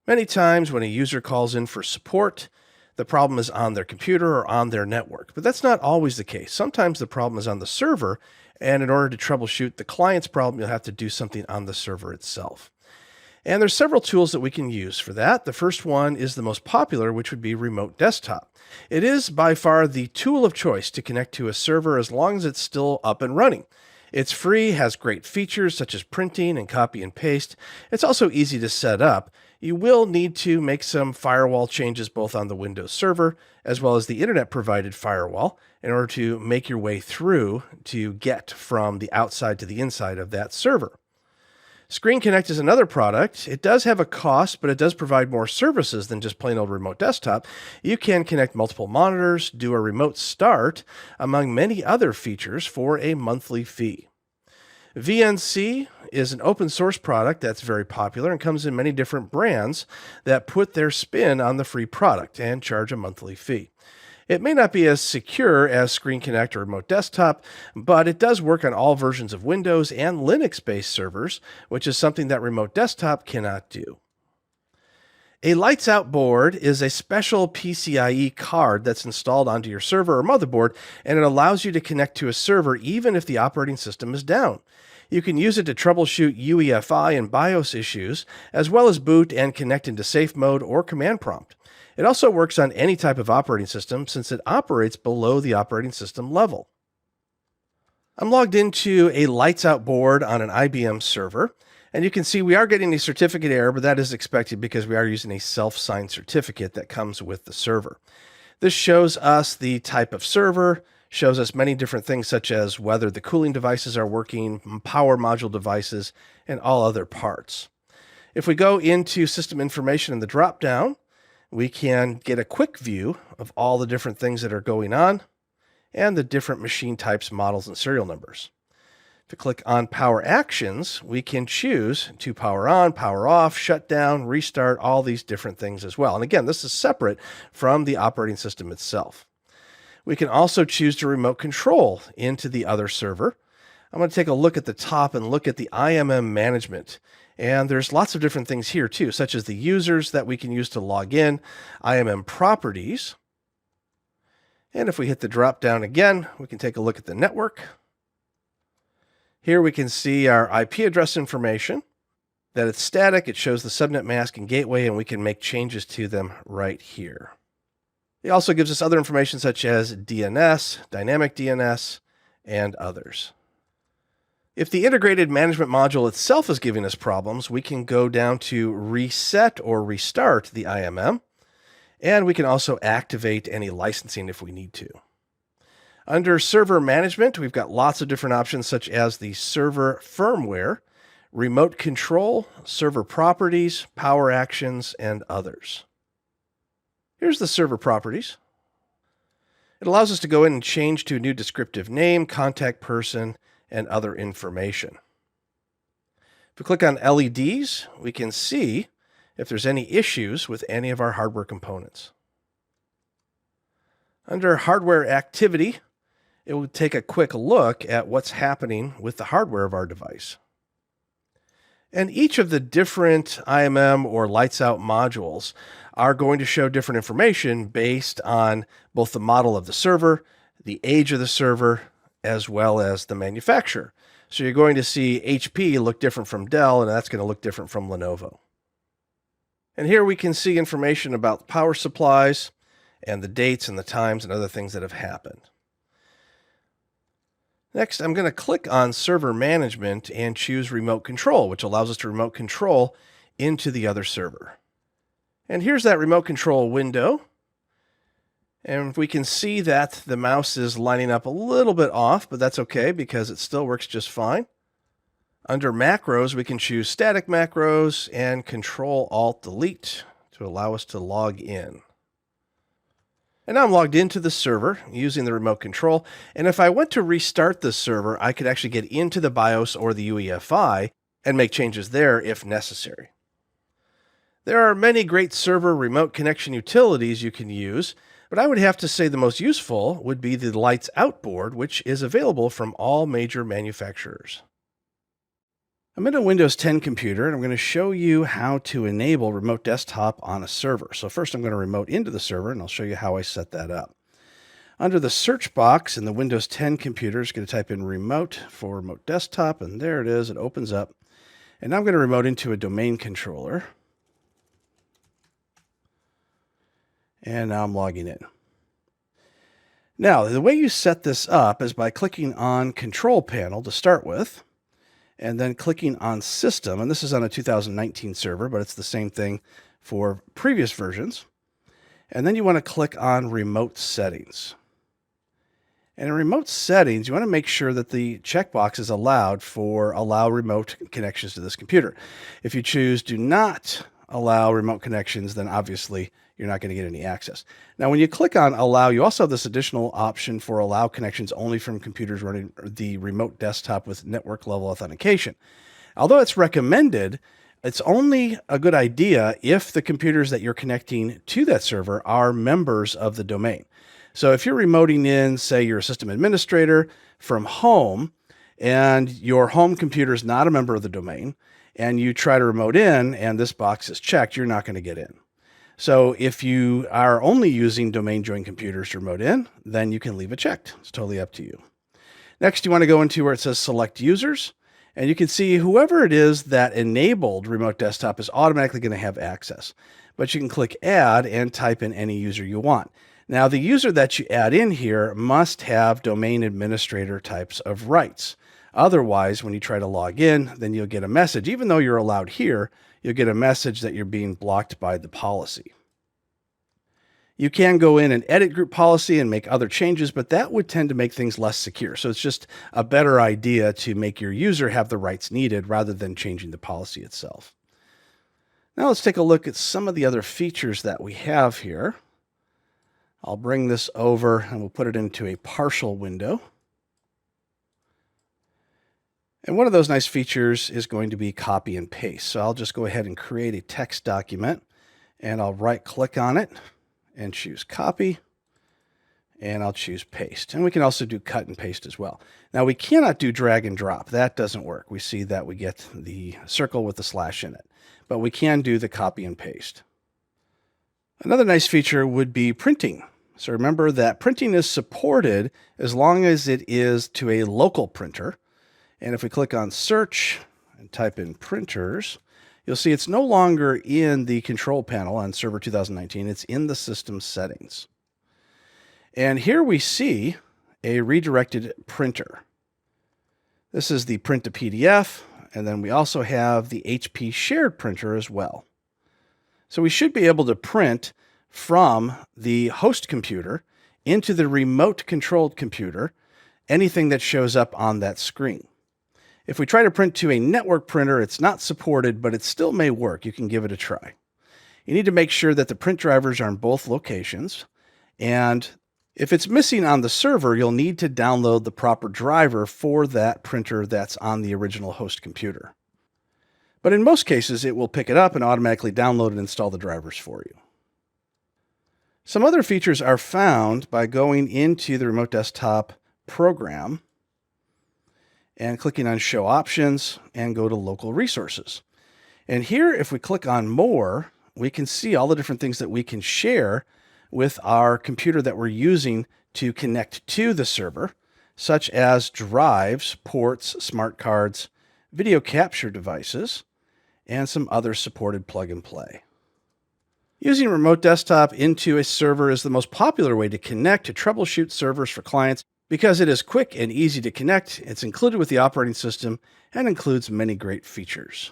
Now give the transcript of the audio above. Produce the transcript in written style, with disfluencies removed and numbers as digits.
Many times when a user calls in for support, the problem is on their computer or on their network, but that's not always the case. Sometimes the problem is on the server, and in order to troubleshoot the client's problem, you'll have to do something on the server itself. And there's several tools that we can use for that. The first one is the most popular, which would be Remote Desktop. It is by far the tool of choice to connect to a server as long as it's still up and running. It's free, has great features such as printing and copy and paste. It's also easy to set up. You will need to make some firewall changes both on the Windows server as well as the internet provided firewall in order to make your way through to get from the outside to the inside of that server. ScreenConnect is another product. It does have a cost, but it does provide more services than just plain old remote desktop. You can connect multiple monitors, do a remote start, among many other features for a monthly fee. VNC is an open source product that's very popular and comes in many different brands that put their spin on the free product and charge a monthly fee. It may not be as secure as ScreenConnect or Remote Desktop, but it does work on all versions of Windows and Linux-based servers, which is something that Remote Desktop cannot do. A Lights Out board is a special PCIe card that's installed onto your server or motherboard, and it allows you to connect to a server even if the operating system is down. You can use it to troubleshoot UEFI and BIOS issues, as well as boot and connect into safe mode or command prompt. It also works on any type of operating system since it operates below the operating system level. I'm logged into a Lights Out board on an IBM server, and you can see we are getting a certificate error, but that is expected because we are using a self-signed certificate that comes with the server. This shows us the type of server, shows us many different things such as whether the cooling devices are working, power module devices, and all other parts. If we go into system information in the drop-down, we can get a quick view of all the different things that are going on and the different machine types, models, and serial numbers. If we click on Power Actions, we can choose to power on, power off, shut down, restart, all these different things as well. And again, this is separate from the operating system itself. We can also choose to remote control into the other server. I'm going to take a look at the top and look at the IMM management. And there's lots of different things here too, such as the users that we can use to log in, IMM properties. And if we hit the drop down again, we can take a look at the network. Here we can see our IP address information, that it's static, it shows the subnet mask and gateway, and we can make changes to them right here. It also gives us other information such as DNS, dynamic DNS, and others. If the integrated management module itself is giving us problems, we can go down to reset or restart the IMM, and we can also activate any licensing if we need to. Under server management, we've got lots of different options such as the server firmware, remote control, server properties, power actions, and others. Here's the server properties. It allows us to go in and change to a new descriptive name, contact person, and other information. If we click on LEDs, we can see if there's any issues with any of our hardware components. Under hardware activity, it will take a quick look at what's happening with the hardware of our device. And each of the different IMM or Lights Out modules are going to show different information based on both the model of the server, the age of the server, as well as the manufacturer. So you're going to see HP look different from Dell, and that's going to look different from Lenovo. And here we can see information about power supplies and the dates and the times and other things that have happened. Next, I'm going to click on Server Management and choose Remote Control, which allows us to remote control into the other server. And here's that remote control window. And we can see that the mouse is lining up a little bit off, but that's okay because it still works just fine. Under macros, we can choose static macros and Control-Alt-Delete to allow us to log in. And now I'm logged into the server using the remote control. And if I went to restart the server, I could actually get into the BIOS or the UEFI and make changes there if necessary. There are many great server remote connection utilities you can use, but I would have to say the most useful would be the Lights Out board, which is available from all major manufacturers. I'm in a Windows 10 computer, and I'm going to show you how to enable remote desktop on a server. So first I'm going to remote into the server, and I'll show you how I set that up. Under the search box in the Windows 10 computer, I'm going to type in remote for remote desktop, and there it is. It opens up. And now I'm going to remote into a domain controller. And now I'm logging in. Now, the way you set this up is by clicking on Control Panel to start with, and then clicking on System. And this is on a 2019 server, but it's the same thing for previous versions. And then you want to click on Remote Settings. And in Remote Settings, you want to make sure that the checkbox is allowed for Allow Remote Connections to this computer. If you choose Do Not Allow Remote Connections, then obviously you're not going to get any access. Now, when you click on Allow, you also have this additional option for Allow Connections only from computers running the remote desktop with network level authentication. Although it's recommended, it's only a good idea if the computers that you're connecting to that server are members of the domain. So if you're remoting in, say you're a system administrator from home, and your home computer is not a member of the domain, and you try to remote in and this box is checked, you're not going to get in. So if you are only using domain joined computers to remote in, then you can leave it checked. It's totally up to you. Next, you want to go into where it says Select Users, and you can see whoever it is that enabled remote desktop is automatically going to have access. But you can click Add and type in any user you want. Now, the user that you add in here must have domain administrator types of rights. Otherwise, when you try to log in, then you'll get a message. Even though you're allowed here, you'll get a message that you're being blocked by the policy. You can go in and edit group policy and make other changes, but that would tend to make things less secure. So it's just a better idea to make your user have the rights needed rather than changing the policy itself. Now let's take a look at some of the other features that we have here. I'll bring this over and we'll put it into a partial window. And one of those nice features is going to be copy and paste. So I'll just go ahead and create a text document, and I'll right click on it and choose copy, and I'll choose paste. And we can also do cut and paste as well. Now we cannot do drag and drop. That doesn't work. We see that we get the circle with the slash in it, but we can do the copy and paste. Another nice feature would be printing. So remember that printing is supported as long as it is to a local printer. And if we click on search and type in printers, you'll see it's no longer in the control panel on Server 2019. It's in the system settings. And here we see a redirected printer. This is the print to PDF, and then we also have the HP shared printer as well. So we should be able to print from the host computer into the remote controlled computer anything that shows up on that screen. If we try to print to a network printer, it's not supported, but it still may work. You can give it a try. You need to make sure that the print drivers are in both locations. And if it's missing on the server, you'll need to download the proper driver for that printer that's on the original host computer. But in most cases, it will pick it up and automatically download and install the drivers for you. Some other features are found by going into the remote desktop program and clicking on Show Options and go to Local Resources. And here, if we click on More, we can see all the different things that we can share with our computer that we're using to connect to the server, such as drives, ports, smart cards, video capture devices, and some other supported plug and play. Using remote desktop into a server is the most popular way to connect to troubleshoot servers for clients because it is quick and easy to connect. It's included with the operating system and includes many great features.